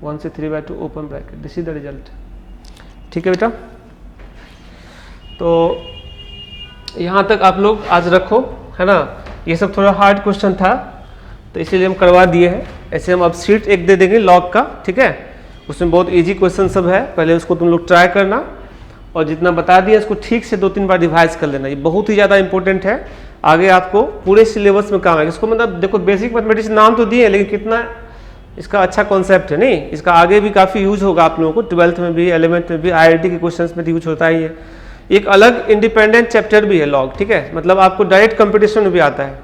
1 से 3/2 open bracket, this is the result. ठीक है बेटा, तो यहाँ तक आप लोग आज रखो, है ना। ये सब थोड़ा हार्ड क्वेश्चन था तो इसीलिए हम करवा दिए हैं। ऐसे हम अब शीट एक दे देंगे लॉग का, ठीक है, उसमें बहुत इजी क्वेश्चन सब है, पहले उसको तुम लोग ट्राई करना और जितना बता दिया इसको ठीक से 2-3 बार रिवाइज कर लेना, ये बहुत ही ज़्यादा इंपॉर्टेंट है, आगे आपको पूरे सिलेबस में काम आएगा। इसको मतलब देखो बेसिक मैथमेटिक्स नाम तो दिए लेकिन कितना इसका अच्छा कॉन्सेप्ट है, नहीं इसका आगे भी काफ़ी यूज होगा आप लोगों को, 12th में भी 11th में भी, IIT के क्वेश्चंस में यूज होता ही है। एक अलग इंडिपेंडेंट चैप्टर भी है लॉग, ठीक है, मतलब आपको डायरेक्ट कंपटीशन में भी आता है,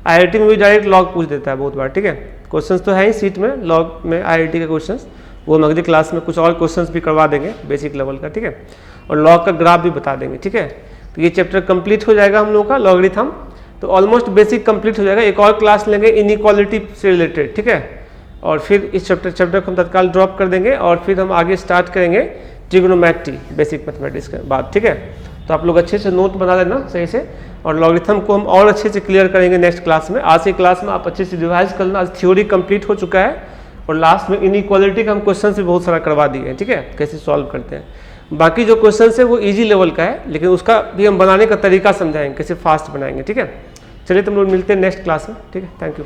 IIT में भी डायरेक्ट लॉग पूछ देता है बहुत बार, ठीक है। क्वेश्चंस तो है ही सीट में, लॉग में IIT के क्वेश्चंस, वो हम अगली क्लास में कुछ और क्वेश्चंस भी करवा देंगे बेसिक लेवल का, ठीक है, और लॉग का ग्राफ भी बता देंगे, ठीक है। तो ये चैप्टर कंप्लीट हो जाएगा हम लोगों का लॉगरिथम, तो ऑलमोस्ट बेसिक कंप्लीट हो जाएगा। एक और क्लास लेंगे इनइक्वालिटी से रिलेटेड, ठीक है, और फिर इस चैप्टर को हम तत्काल ड्रॉप कर देंगे और फिर हम आगे स्टार्ट करेंगे ट्रिग्नोमेट्री बेसिक मैथमेटिक्स के बाद, ठीक है। तो आप लोग अच्छे से नोट बना लेना सही से, और लॉगरिथम को हम और अच्छे से क्लियर करेंगे नेक्स्ट क्लास में। आज की क्लास में आप अच्छे से रिवाइज कर लेना, आज थ्योरी कंप्लीट हो चुका है और लास्ट में इनइक्वालिटी का हम क्वेश्चन भी बहुत सारा करवा दिए हैं, ठीक है, कैसे सॉल्व करते हैं। बाकी जो क्वेश्चन है वो इजी लेवल का है, लेकिन उसका भी हम बनाने का तरीका समझाएंगे, कैसे फास्ट बनाएंगे, ठीक है। चलिए तुम लोग मिलते हैं नेक्स्ट क्लास में, ठीक है, थैंक यू।